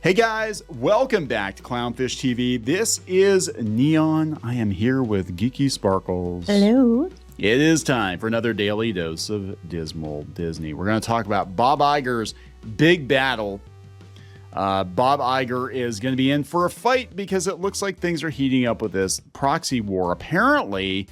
Hey guys, welcome back to Clownfish TV. This is Kneon. I am here with Geeky Sparkles. Hello. It is time for another daily dose of dismal Disney. We're going to talk about Bob Iger's big battle. Bob Iger is going to be in for a fight because it looks like things are heating up with this proxy war. Apparently,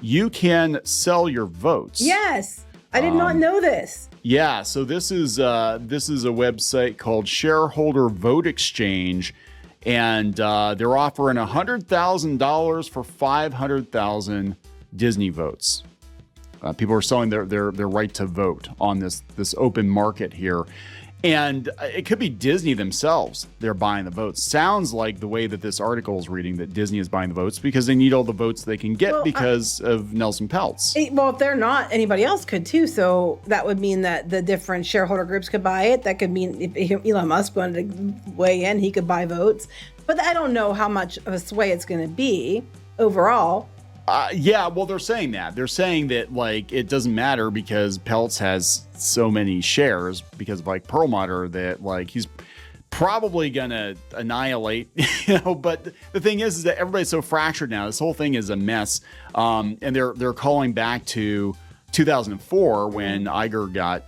you can sell your votes. Yes, I did not know this. Yeah, so this is a website called Shareholder Vote Exchange, and they're offering $100,000 for 500,000 Disney votes. People are selling their right to vote on this open market here, and it could be Disney themselves. They're buying the votes. Sounds like the way that this article is reading that Disney is buying the votes because they need all the votes they can get because of Nelson Peltz. Well, if they're not, anybody else could too. So that would mean that the different shareholder groups could buy it. That could mean if Elon Musk wanted to weigh in, he could buy votes. But I don't know how much of a sway it's going to be overall. Yeah, well, they're saying that. They're saying that, like, it doesn't matter because Peltz has so many shares because of, like, Perlmutter that, like, he's probably going to annihilate, you know. But the thing is that everybody's so fractured now. This whole thing is a mess. And they're calling back to 2004 when Iger got,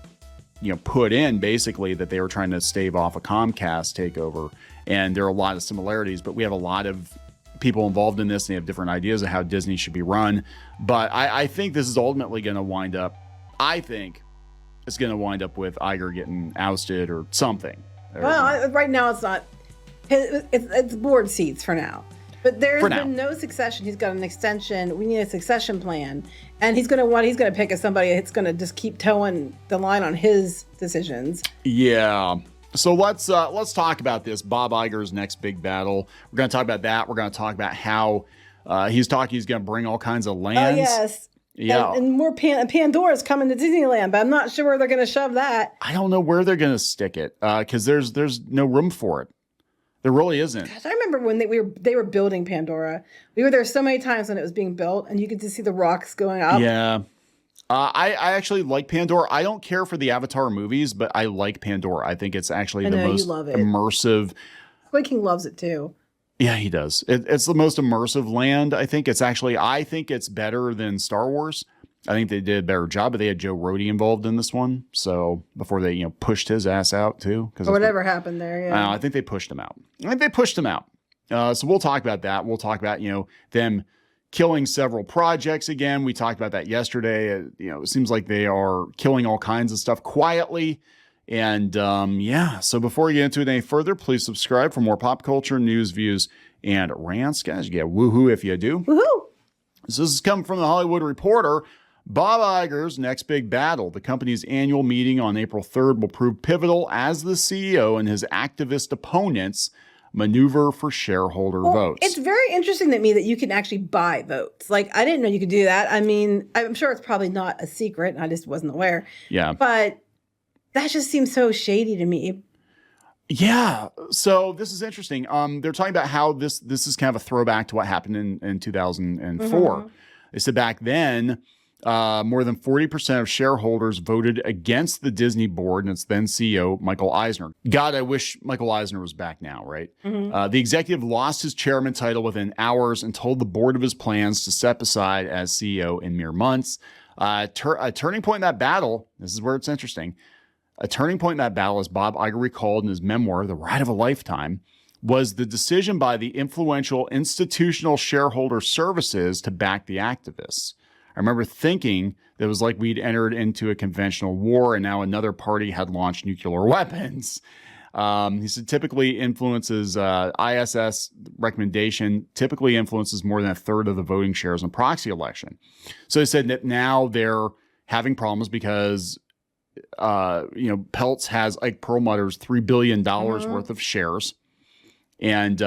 you know, put in basically that they were trying to stave off a Comcast takeover. And there are a lot of similarities, but we have a lot of people involved in this and they have different ideas of how Disney should be run. But I think this is ultimately going to wind up, I think it's going to wind up with Iger getting ousted or something. Well, right now it's not, it's board seats for now. But there's been no succession. He's got an extension. We need a succession plan. And he's going to pick somebody that's going to just keep towing the line on his decisions. Yeah. So let's talk about this, Bob Iger's next big battle. We're going to talk about that. We're going to talk about how he's going to bring all kinds of lands. Oh, yes. Yeah. And more Pandora's coming to Disneyland, but I'm not sure where they're going to shove that. I don't know where they're going to stick it because there's no room for it. There really isn't. Gosh, I remember when they were building Pandora. We were there so many times when it was being built, and you could just see the rocks going up. Yeah. I actually like Pandora. I don't care for the Avatar movies, but I like Pandora. I think it's actually the most immersive. Boy King loves it too. Yeah, he does. It's the most immersive land. I think it's better than Star Wars. I think they did a better job, but they had Joe Rohde involved in this one. So before they, pushed his ass out too. Or whatever happened there. Yeah. I think they pushed him out. So we'll talk about that. We'll talk about, them killing several projects again. We talked about that yesterday. It seems like they are killing all kinds of stuff quietly. And so before we get into it any further, please subscribe for more pop culture, news, views, and rants. Guys, you get woohoo if you do. Woohoo! So this is coming from the Hollywood Reporter. Bob Iger's next big battle. The company's annual meeting on April 3rd will prove pivotal as the CEO and his activist opponents maneuver for shareholder votes. It's very interesting to me that you can actually buy votes. Like, I didn't know you could do that. I mean, I'm sure it's probably not a secret. I just wasn't aware. Yeah. But that just seems so shady to me. Yeah. So this is interesting. They're talking about how this is kind of a throwback to what happened in 2004. Mm-hmm. They said back then, more than 40% of shareholders voted against the Disney board and its then CEO, Michael Eisner. God, I wish Michael Eisner was back now, right? Mm-hmm. The executive lost his chairman title within hours and told the board of his plans to step aside as CEO in mere months. A turning point in that battle, this is where it's interesting, a turning point in that battle, as Bob Iger recalled in his memoir, The Ride of a Lifetime, was the decision by the influential Institutional Shareholder Services to back the activists. I remember thinking that it was like we'd entered into a conventional war and now another party had launched nuclear weapons. He said typically influences ISS recommendation typically influences more than a third of the voting shares in proxy election. So he said that now they're having problems because Peltz has like Perlmutter's $3 billion worth of shares. And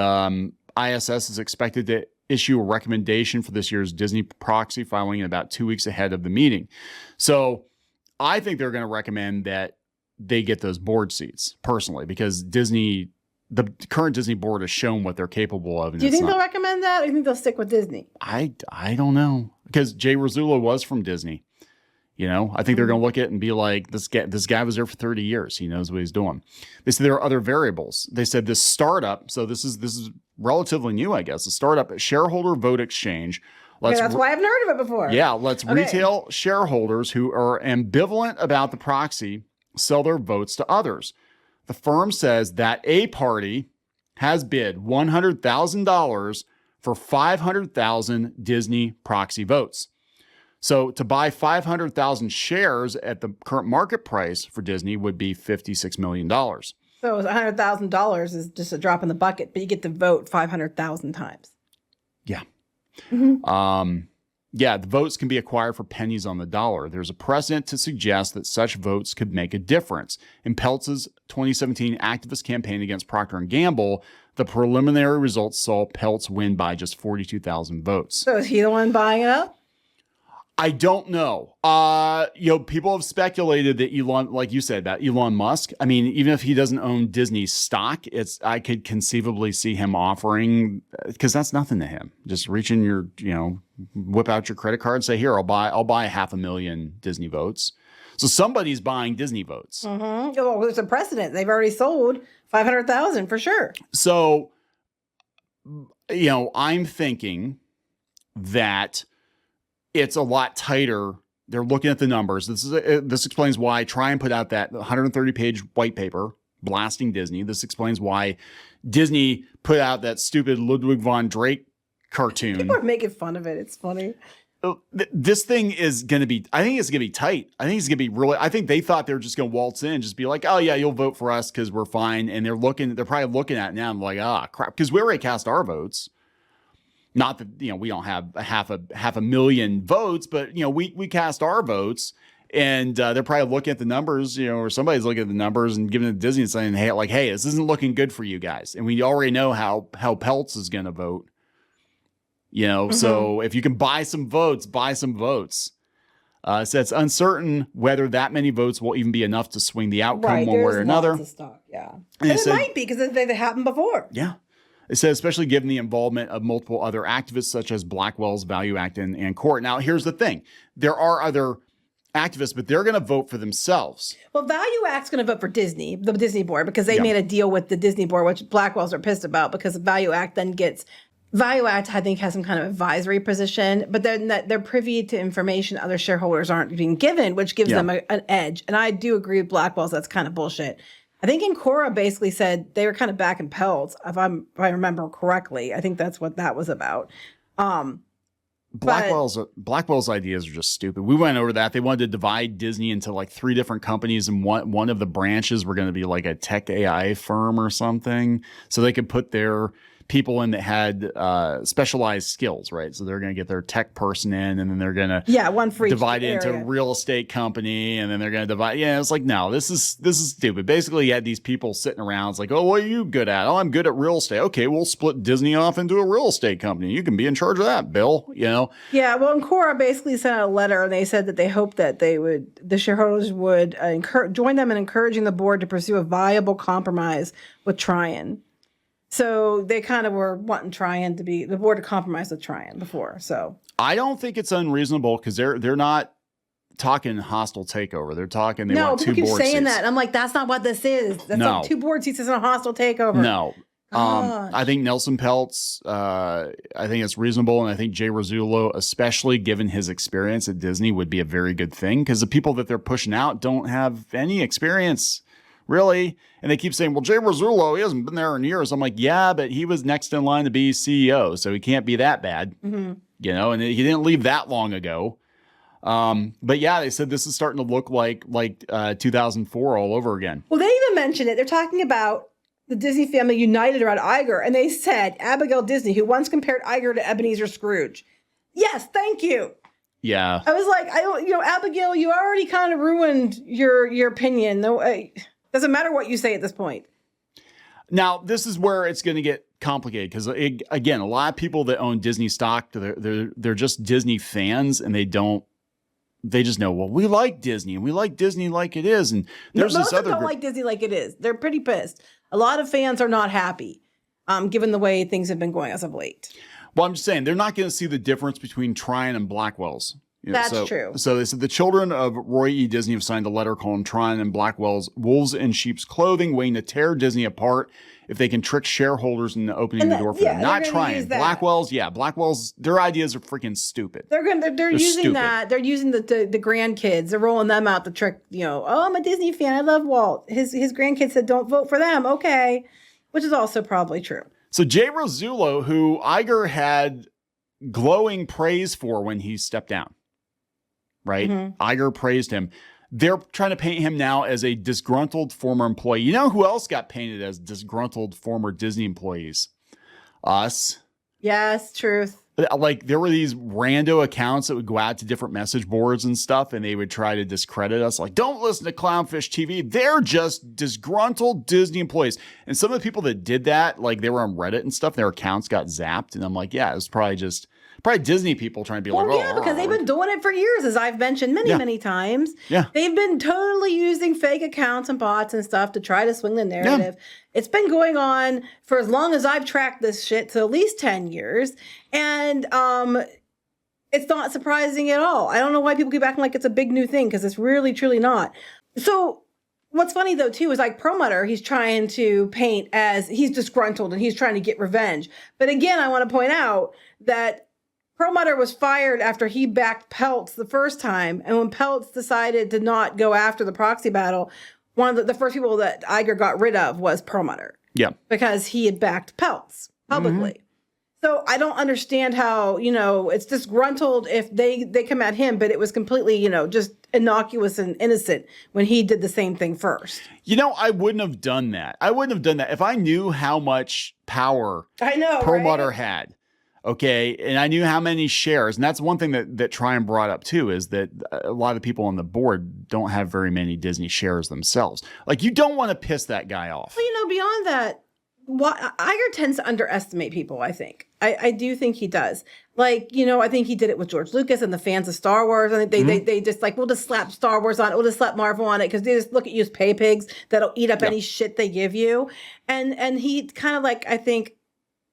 ISS is expected to issue a recommendation for this year's Disney Proxy filing in about 2 weeks ahead of the meeting. So I think they're going to recommend that they get those board seats personally, because the current Disney board has shown what they're capable of. And do you think they'll recommend that, or do you think they'll stick with Disney? I don't know, because Jay Rizzullo was from Disney. You know, I think they're going to look at it and be like, this guy was there for 30 years. He knows what he's doing. They said there are other variables. They said this startup, so this is relatively new, I guess, a startup shareholder vote exchange. That's why I haven't heard of it before. Yeah, retail shareholders who are ambivalent about the proxy sell their votes to others. The firm says that a party has bid $100,000 for 500,000 Disney proxy votes. So to buy 500,000 shares at the current market price for Disney would be $56 million. So $100,000 is just a drop in the bucket, but you get to vote 500,000 times. Yeah. Yeah, the votes can be acquired for pennies on the dollar. There's a precedent to suggest that such votes could make a difference. In Peltz's 2017 activist campaign against Procter & Gamble, the preliminary results saw Peltz win by just 42,000 votes. So is he the one buying it up? I don't know. People have speculated that Elon, like you said, about Elon Musk. I mean, even if he doesn't own Disney stock, I could conceivably see him offering, because that's nothing to him. Just reach in your, whip out your credit card and say, here, I'll buy 500,000 Disney votes. So somebody's buying Disney votes. Mm-hmm. Well, there's a precedent. They've already sold 500,000 for sure. So, I'm thinking that it's a lot tighter. They're looking at the numbers. This explains why Trian put out that 130-page white paper blasting Disney. This explains why Disney put out that stupid Ludwig von Drake cartoon. People are making fun of it. It's funny. This thing is going to be, I think it's going to be tight. I think it's going to be really, I think they thought they were just going to waltz in, just be like, oh yeah, you'll vote for us because we're fine. And they're probably looking at it now and like, crap, because we already cast our votes. Not that, we don't have half a million votes, but, we cast our votes, and they're probably looking at the numbers, or somebody's looking at the numbers and giving it to Disney and saying, hey, this isn't looking good for you guys. And we already know how Peltz is going to vote, So if you can buy some votes, buy some votes. So it's uncertain whether that many votes will even be enough to swing the outcome one way or another. Lots of stock, yeah. And it might be because they've happened before. Yeah. It says, especially given the involvement of multiple other activists, such as Blackwell's Value Act and Court. Now, here's the thing. There are other activists, but they're going to vote for themselves. Well, Value Act's going to vote for Disney, the Disney board, because they made a deal with the Disney board, which Blackwell's are pissed about, because the Value Act then gets... Value Act, I think, has some kind of advisory position, but they're privy to information other shareholders aren't being given, which gives them an edge. And I do agree with Blackwell's. That's kind of bullshit. I think Ancora basically said they were kind of backing Peltz, if I remember correctly. I think that's what that was about. Blackwell's ideas are just stupid. We went over that. They wanted to divide Disney into like 3 different companies, and one of the branches were going to be like a tech AI firm or something, so they could put their people in that had specialized skills, right? So they're going to get their tech person in, and then they're going to one for each divide it into a real estate company, and then they're going to divide. Yeah, it's like, no, this is stupid. Basically, you had these people sitting around. It's like, oh, what are you good at? Oh, I'm good at real estate. Okay, we'll split Disney off into a real estate company. You can be in charge of that, Bill. Yeah, well, Ancora basically sent out a letter, and they said that they hoped that the shareholders would join them in encouraging the board to pursue a viable compromise with Trian. So they kind of were wanting the board to compromise with Trian before. So I don't think it's unreasonable, because they're not talking hostile takeover. They're talking they want 2 board seats. No, people keep saying that. I'm like, that's not what this is. That's not 2 board seats isn't a hostile takeover. No. I think Nelson Peltz, I think it's reasonable, and I think Jay Rizzullo, especially given his experience at Disney, would be a very good thing, because the people that they're pushing out don't have any experience. Really? And they keep saying, well, Jay Rizzullo, he hasn't been there in years. I'm like, yeah, but he was next in line to be CEO, so he can't be that bad. Mm-hmm. And he didn't leave that long ago. But yeah, they said this is starting to look like 2004 all over again. Well, they even mentioned it. They're talking about the Disney family united around Iger, and they said Abigail Disney, who once compared Iger to Ebenezer Scrooge. Yes, thank you. Yeah. I was like, Abigail, you already kind of ruined your opinion. No, doesn't matter what you say at this point. Now, this is where it's going to get complicated, because, again, a lot of people that own Disney stock, they're just Disney fans, and they just know, well, we like Disney, and we like Disney like it is. And there's most this other don't like Disney like it is. They're pretty pissed. A lot of fans are not happy, given the way things have been going as of late. Well, I'm just saying, they're not going to see the difference between Trian and Blackwell's. That's true. So they said the children of Roy E. Disney have signed a letter calling Trian and Blackwell's wolves in sheep's clothing, waiting to tear Disney apart if they can trick shareholders into opening the door for them. Not Trian. Blackwell's, their ideas are freaking stupid. They're using stupid. That. They're using the grandkids. They're rolling them out to trick, oh, I'm a Disney fan. I love Walt. His grandkids said, don't vote for them. Okay. Which is also probably true. So Jay Rosullo, who Iger had glowing praise for when he stepped down, right? Iger praised him. They're trying to paint him now as a disgruntled former employee. You know who else got painted as disgruntled former Disney employees? Us. Yes, truth. Like there were these rando accounts that would go out to different message boards and stuff, and they would try to discredit us. Like, don't listen to Clownfish TV. They're just disgruntled Disney employees. And some of the people that did that, like they were on Reddit and stuff, their accounts got zapped. And I'm like, yeah, it was probably Disney people trying to be because they've been doing it for years, as I've mentioned many times. Yeah. They've been totally using fake accounts and bots and stuff to try to swing the narrative. Yeah. It's been going on for as long as I've tracked this shit, so at least 10 years. And it's not surprising at all. I don't know why people keep acting like it's a big new thing, because it's really, truly not. So what's funny, though, too, is like Perlmutter, he's trying to paint as he's disgruntled and he's trying to get revenge. But again, I want to point out that Perlmutter was fired after he backed Peltz the first time. And when Peltz decided to not go after the proxy battle, one of the first people that Iger got rid of was Perlmutter. Yeah. Because he had backed Peltz publicly. So I don't understand how, it's disgruntled if they come at him, but it was completely, just innocuous and innocent when he did the same thing first. I wouldn't have done that. If I knew how much power Perlmutter had. Okay. And I knew how many shares. And that's one thing that Trian brought up too, is that a lot of the people on the board don't have very many Disney shares themselves. Like, you don't want to piss that guy off. Well, beyond that, Iger tends to underestimate people, I think. I do think he does. Like, I think he did it with George Lucas and the fans of Star Wars. I think they just like, we'll just slap Star Wars on it. We'll just slap Marvel on it, because they just look at you as pay pigs that'll eat up any shit they give you. And he kind of like, I think,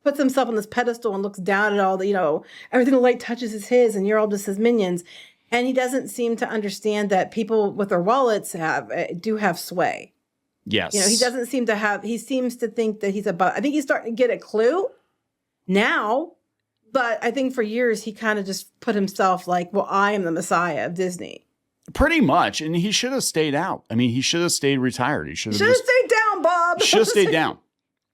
puts himself on this pedestal and looks down at all the, everything the light touches is his and you're all just his minions. And he doesn't seem to understand that people with their wallets do have sway. Yes. He doesn't seem to have, he seems to think that he's above. I think he's starting to get a clue now, but I think for years he kind of just put himself like, well, I am the Messiah of Disney. Pretty much. And he should have stayed out. I mean, he should have stayed retired. He should have stayed down, Bob. Should have stayed down.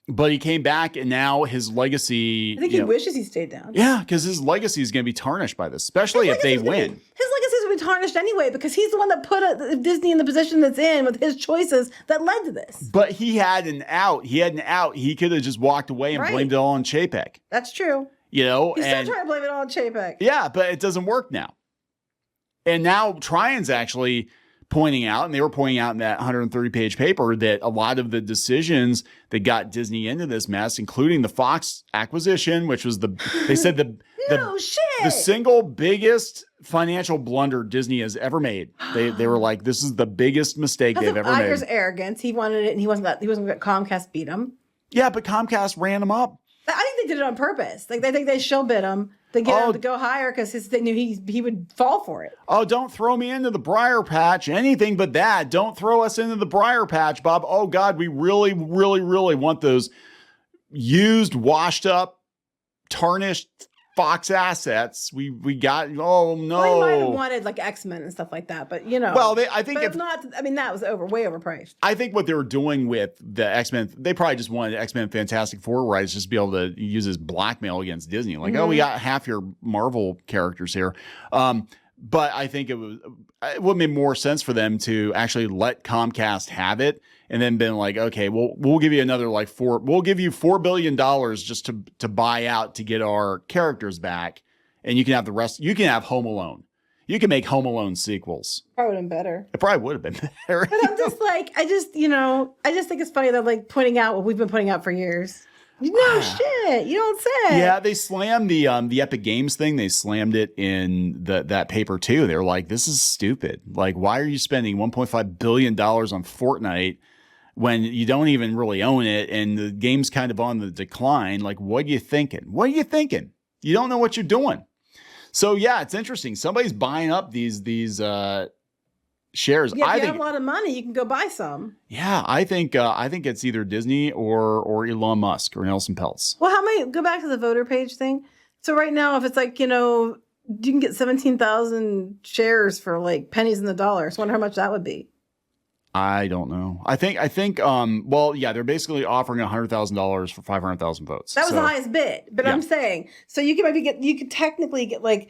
But he came back, and now his legacy... I think he wishes he stayed down. Yeah, because his legacy is going to be tarnished by this, especially if they win. His legacy is going to be tarnished anyway, because he's the one that put Disney in the position that's in with his choices that led to this. But he had an out. He could have just walked away and blamed it all on Chapek. That's true. He's still trying to blame it all on Chapek. Yeah, but it doesn't work now. And now Trian's actually pointing out, and they were pointing out in that 130-page paper, that a lot of the decisions that got Disney into this mess, including the Fox acquisition, which was they said the single biggest financial blunder Disney has ever made. They were like, this is the biggest mistake they've ever made. Iger's arrogance. He wanted it, and he wasn't going to let Comcast beat him. Yeah, but Comcast ran him up. I think they did it on purpose. Like, they think they shill bid him to get him to go higher, because they knew he would fall for it. Oh, don't throw me into the briar patch. Anything but that. Don't throw us into the briar patch, Bob. Oh, God, we really, really, really want those used, washed up, tarnished Fox assets. We got, oh, no. Well, they might have wanted like X-Men and stuff like that, but Well, I think if not, I mean, that was way overpriced. I think what they were doing with the X-Men, they probably just wanted X-Men Fantastic Four rights just to be able to use as blackmail against Disney. Like, oh, we got half your Marvel characters here. But I think it would make more sense for them to actually let Comcast have it, and then been like, okay, we'll give you another we'll give you $4 billion just to buy out to get our characters back, and you can have the rest. You can have Home Alone. You can make Home Alone sequels. Probably would have been better. It probably would have been better. But I'm just like, I just think it's funny that like pointing out what we've been pointing out for years. No shit, you don't say. Yeah, they slammed the Epic Games thing. They slammed it in that paper too. They're like, this is stupid. Like, why are you spending $1.5 billion on Fortnite when you don't even really own it and the game's kind of on the decline? Like, what are you thinking? You don't know what you're doing. So yeah, it's interesting. Somebody's buying up these shares. Yeah, if you have a lot of money, you can go buy some. Yeah, I think it's either Disney or Elon Musk or Nelson Peltz. Well, how many? Go back to the voter page thing. So right now, if it's like, you can get 17,000 shares for like pennies in the dollar. So I wonder how much that would be. I don't know. I think. Well, yeah, they're basically offering $100,000 for 500,000 votes. That was the highest bid. But I'm saying, so you could technically get like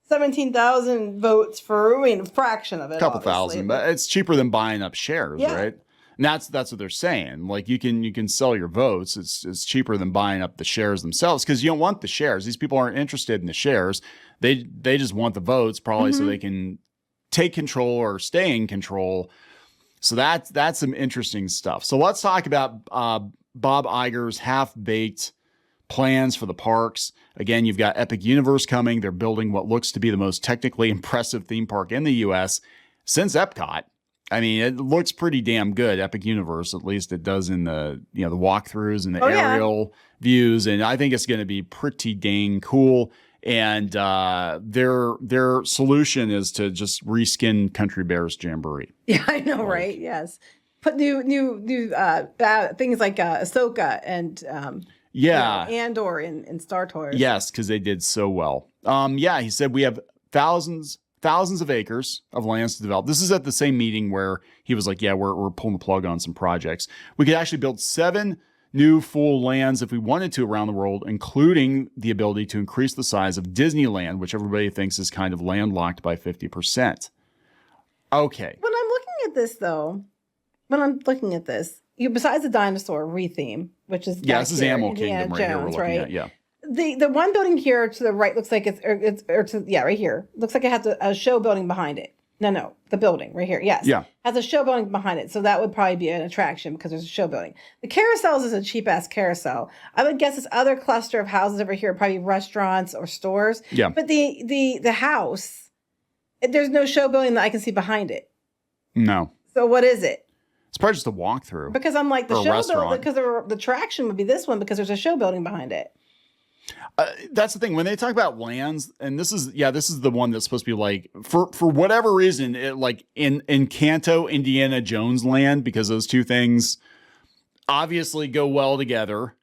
17,000 votes for a fraction of it. A couple thousand, but it's cheaper than buying up shares, right? And that's what they're saying. Like you can sell your votes. It's cheaper than buying up the shares themselves because you don't want the shares. These people aren't interested in the shares. They just want the votes probably so they can take control or stay in control. So that's some interesting stuff. So let's talk about Bob Iger's half-baked plans for the parks. Again, you've got Epic Universe coming. They're building what looks to be the most technically impressive theme park in the U.S. since Epcot. I mean, it looks pretty damn good, Epic Universe, at least it does in the the walkthroughs and the aerial views. And I think it's going to be pretty dang cool. And their solution is to just reskin Country Bear's Jamboree. Yeah, I know, right? Yes, put new things like Ahsoka and Andor in Star Tours. Yes, because they did so well. He said we have thousands of acres of lands to develop. This is at the same meeting where he was like, yeah, we're pulling the plug on some projects. We could actually build 7 new full lands if we wanted to around the world, including the ability to increase the size of Disneyland, which everybody thinks is kind of landlocked by 50%. Okay. When I'm looking at this, though, besides the dinosaur retheme, which is this is Animal Kingdom right here we're looking at, yeah. The one building here to the right looks like right here. Looks like it has a show building behind it. No, the building right here. Yes. Yeah. Has a show building behind it. So that would probably be an attraction because there's a show building. The carousels is a cheap ass carousel. I would guess this other cluster of houses over here are probably restaurants or stores. Yeah. But the house, there's no show building that I can see behind it. No. So what is it? It's probably just a walkthrough. Because I'm like the show building, because the attraction would be this one because there's a show building behind it. That's the thing when they talk about lands, and this is the one that's supposed to be like for whatever reason, it like in Encanto, Indiana Jones land, because those two things obviously go well together.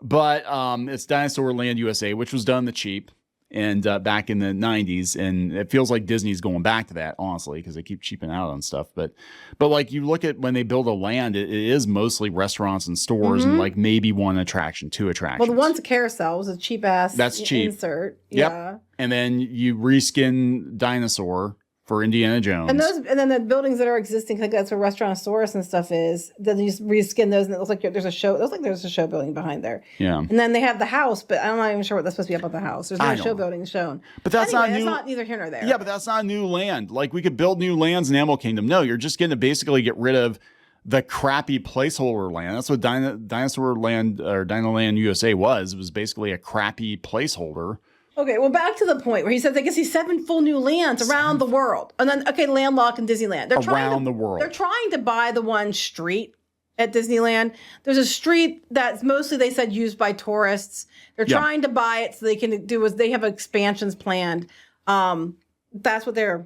But it's Dinosaur Land USA, which was done the cheap and back in the 90s, and it feels like Disney's going back to that, honestly, because they keep cheaping out on stuff. But like you look at when they build a land, it is mostly restaurants and stores and like maybe one attraction, 2 attractions. Well, the one's a carousel, it was a cheap ass insert. Yep. Yeah. And then you reskin Dinosaur for Indiana Jones. And then the buildings that are existing, like that's where Restaurantosaurus and stuff is, then you just reskin those and it looks like there's a show. It looks like there's a show building behind there. Yeah. And then they have the house, but I'm not even sure what that's supposed to be about the house. There's no show building shown. But that's not neither here nor there. Yeah, but that's not new land. Like we could build new lands in Animal Kingdom. No, you're just going to basically get rid of the crappy placeholder land. That's what Dinosaur Land or Dinoland USA was. It was basically a crappy placeholder. Okay, well, back to the point where he says they can see 7 full new lands around the world. And then, landlocked in Disneyland. They're around the world. They're trying to buy the one street at Disneyland. There's a street that's mostly, they said, used by tourists. They're trying to buy it so they can they have expansions planned. That's what they're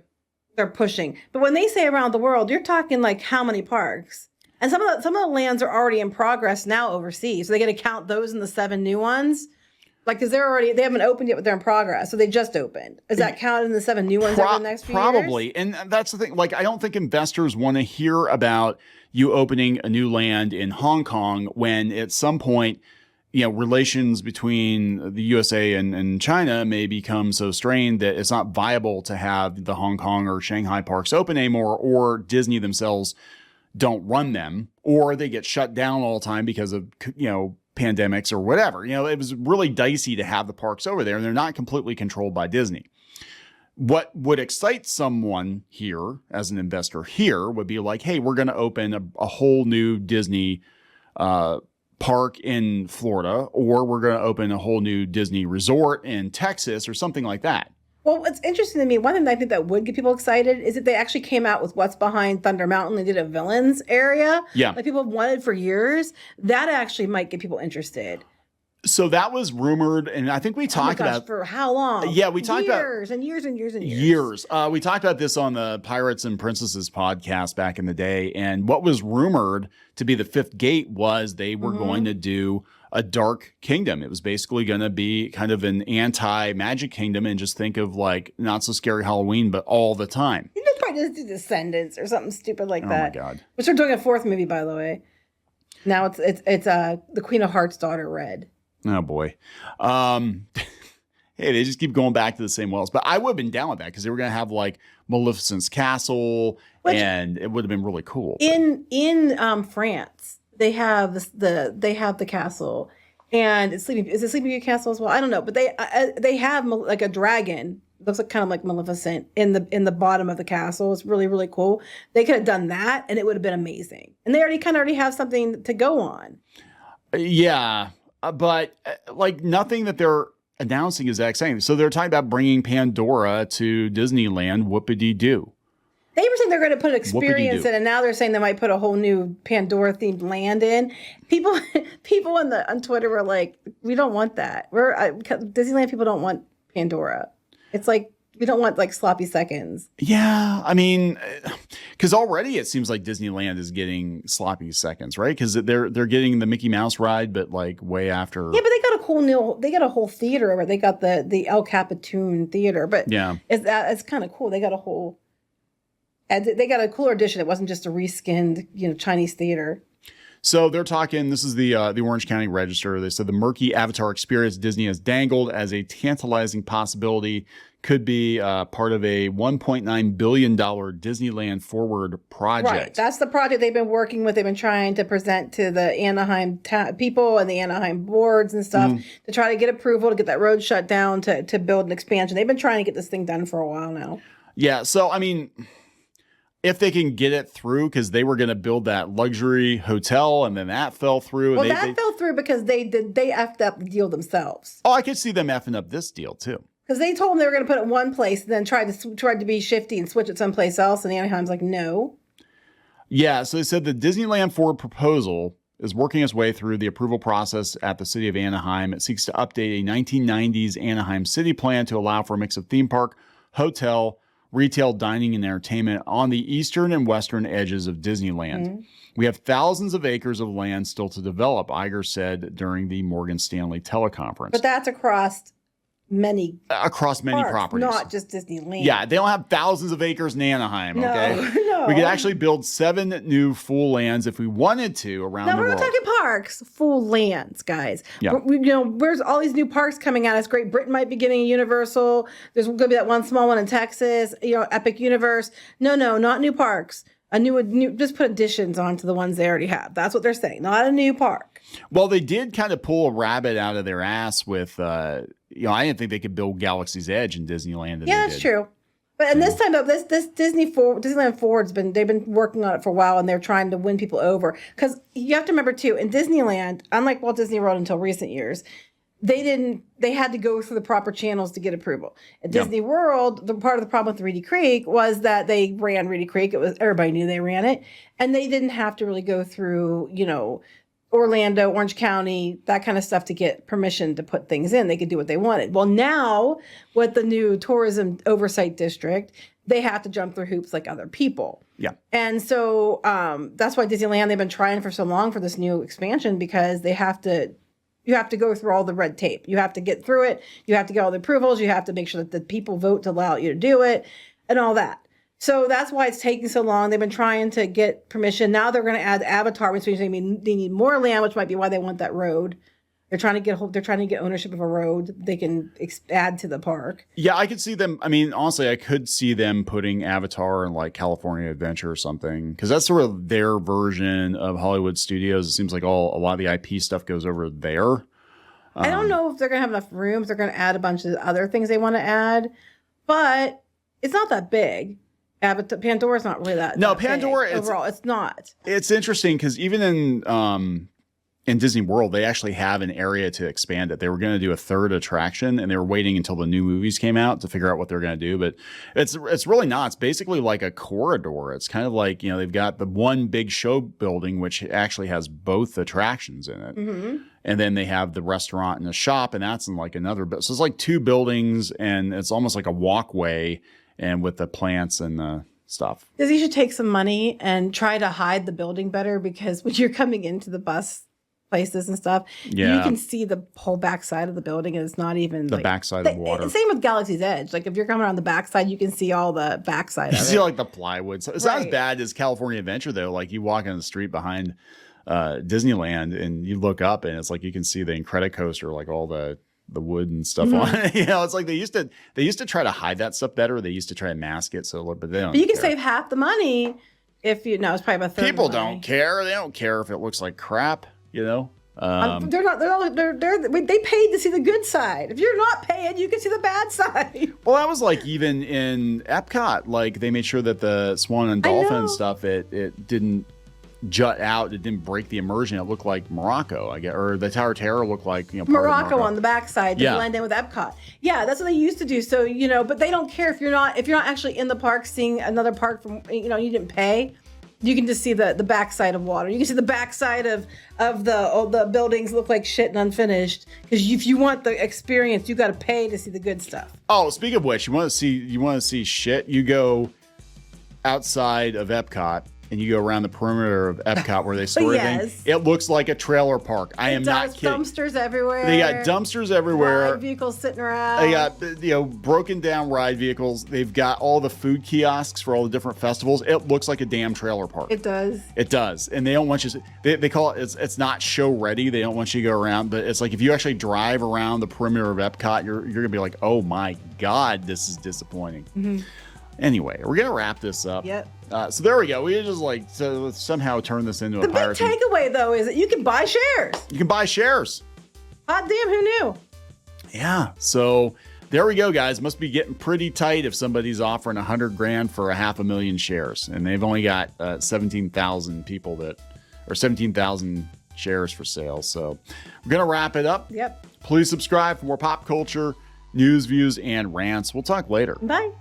pushing. But when they say around the world, you're talking like how many parks? And some of the lands are already in progress now overseas. So they got to count those in the 7 new ones. Like, because they haven't opened yet, but they're in progress. So they just opened. Is that counted in the 7 new ones over the next few years? Probably. And that's the thing. Like, I don't think investors want to hear about you opening a new land in Hong Kong when at some point, relations between the USA and China may become so strained that it's not viable to have the Hong Kong or Shanghai parks open anymore, or Disney themselves don't run them, or they get shut down all the time because of, pandemics or whatever. It was really dicey to have the parks over there, and they're not completely controlled by Disney. What would excite someone here as an investor here would be like, hey, we're going to open a whole new Disney park in Florida, or we're going to open a whole new Disney resort in Texas or something like that. Well, what's interesting to me, one thing I think that would get people excited is that they actually came out with what's behind Thunder Mountain. They did a villains area. Yeah. Like people have wanted for years. That actually might get people interested. So that was rumored, and I think we talked about for how long? Yeah, we talked about years and years and years and years. We talked about this on the Pirates and Princesses podcast back in the day, and what was rumored to be the fifth gate was they were going to do a dark kingdom. It was basically going to be kind of an anti-magic kingdom, and just think of like not so scary Halloween, but all the time. You know, probably just do Descendants or something stupid like that. Oh my God! Which they're doing a fourth movie, by the way. Now it's the Queen of Hearts' daughter, Red. Oh boy. Hey, they just keep going back to the same wells. But I would have been down with that because they were going to have like Maleficent's castle, and it would have been really cool. In France, they have the castle, and is it Sleeping Beauty Castle as well? I don't know, but they have like a dragon. Looks like kind of like Maleficent in the bottom of the castle. It's really, really cool. They could have done that, and it would have been amazing. And they already have something to go on. Yeah. But like nothing that they're announcing is that exciting. So they're talking about bringing Pandora to Disneyland. Whoopity-doo. They were saying they're going to put experience in, and now they're saying they might put a whole new Pandora-themed land in. People on Twitter were like, "We don't want that. Disneyland people don't want Pandora. It's like we don't want like sloppy seconds." Yeah, I mean, because already it seems like Disneyland is getting sloppy seconds, right? Because they're getting the Mickey Mouse ride, but like way after. Yeah, but they got a whole theater where they got the El Capitan theater, but yeah, it's kind of cool. They got a cooler edition. It wasn't just a reskinned, Chinese theater. So they're talking, this is the Orange County Register. They said the murky Avatar experience Disney has dangled as a tantalizing possibility could be part of a $1.9 billion Disneyland Forward project. Right. That's the project they've been working with. They've been trying to present to the Anaheim people and the Anaheim boards and stuff to try to get approval to get that road shut down to build an expansion. They've been trying to get this thing done for a while now. Yeah. So, I mean, if they can get it through, because they were going to build that luxury hotel and then that fell through. Well, that fell through because they effed up the deal themselves. Oh, I could see them effing up this deal too. Because they told them they were going to put it in one place and then tried to be shifty and switch it someplace else. And Anaheim's like, no. Yeah. So they said the Disneyland Forward proposal is working its way through the approval process at the city of Anaheim. It seeks to update a 1990s Anaheim city plan to allow for a mix of theme park, hotel, retail, dining, and entertainment on the eastern and western edges of Disneyland. We have thousands of acres of land still to develop, Iger said during the Morgan Stanley teleconference. But that's across many parks, properties, not just Disneyland. Yeah, they don't have thousands of acres in Anaheim. Okay, no. We could actually build 7 new full lands if we wanted to around the world. We're not talking parks, full lands, guys. Yeah. Where's all these new parks coming at us? Great Britain might be getting a Universal. There's going to be that one small one in Texas. Epic Universe. No, not new parks. A new, just put additions onto the ones they already have. That's what they're saying. Not a new park. Well, they did kind of pull a rabbit out of their ass with, I didn't think they could build Galaxy's Edge in Disneyland. Yeah, that's true. But and this time though, this Disneyland Forward's they've been working on it for a while, and they're trying to win people over. Because you have to remember too, in Disneyland, unlike Walt Disney World until recent years, they had to go through the proper channels to get approval. At Disney World, the part of the problem with Reedy Creek was that they ran Reedy Creek. Everybody knew they ran it, and they didn't have to really go through, Orlando, Orange County, that kind of stuff to get permission to put things in. They could do what they wanted. Well, now with the new tourism oversight district, they have to jump through hoops like other people. Yeah. And so that's why Disneyland, they've been trying for so long for this new expansion, because you have to go through all the red tape. You have to get through it. You have to get all the approvals. You have to make sure that the people vote to allow you to do it and all that. So that's why it's taking so long. They've been trying to get permission. Now they're going to add Avatar, which means they need more land, which might be why they want that road. They're trying to get ownership of a road they can add to the park. Yeah, I could see them. I mean, honestly, I could see them putting Avatar in like California Adventure or something, because that's sort of their version of Hollywood Studios. It seems like a lot of the IP stuff goes over there. I don't know if they're going to have enough rooms. They're going to add a bunch of other things they want to add, but it's not that big. Pandora's not really that. No, that Pandora big. Overall, it's not. It's interesting because even in in Disney World, they actually have an area to expand it. They were going to do a third attraction, and they were waiting until the new movies came out to figure out what they're going to do. But it's really not. It's basically like a corridor. It's kind of like, you know, they've got the one big show building, which actually has both attractions in it. Mm-hmm. And then they have the restaurant and the shop, and that's in like another bit. So it's like two buildings, and it's almost like a walkway, and with the plants and the stuff. Disney should take some money and try to hide the building better, because when you're coming into the bus places and stuff, you can see the whole backside of the building, and it's not even the backside of the water. Same with Galaxy's Edge. Like if you're coming on the backside, you can see all the backside of it. You see like the plywood. So it's not as bad as California Adventure though. Like you walk on the street behind Disneyland and you look up and it's like you can see the Incredicoaster, like all the wood and stuff on it. You know, it's like they used to try to hide that stuff better. They used to try to mask it, but they don't. But you can save half the money if you know. It's probably about 30. People don't care. They don't care if it looks like crap. You know, they're not. They paid to see the good side. If you're not paying, you can see the bad side. Well, that was like even in Epcot. Like they made sure that the Swan and Dolphin stuff it didn't jut out. It didn't break the immersion. It looked like Morocco, I guess, or the Tower of Terror looked like, you know, Morocco on the backside to blend in with Epcot. Yeah, that's what they used to do. So, you know, but they don't care if you're not actually in the park seeing another park from, you know, you didn't pay. You can just see the backside of water. You can see the backside of the buildings look like shit and unfinished. Because if you want the experience, you got to pay to see the good stuff. Oh, speaking of which, you want to see shit? You go outside of Epcot and you go around the perimeter of Epcot where they store everything. It looks like a trailer park. I am not kidding. Dumpsters everywhere. They got dumpsters everywhere. Ride vehicles sitting around. They got, you know, broken down ride vehicles. They've got all the food kiosks for all the different festivals. It looks like a damn trailer park. It does. It does. And they don't want you to, they call it, it's not show ready. They don't want you to go around, but it's like if you actually drive around the perimeter of Epcot, you're going to be like, oh my God, this is disappointing. Mm-hmm. Anyway, we're going to wrap this up. Yep. So there we go. We just like somehow turn this into a pirate. The big takeaway, though, is that you can buy shares. You can buy shares. Hot damn, who knew? Yeah. So there we go, guys. Must be getting pretty tight if somebody's offering $100,000 for 500,000 shares. And they've only got 17,000 people or 17,000 shares for sale. So we're going to wrap it up. Yep. Please subscribe for more pop culture, news, views, and rants. We'll talk later. Bye.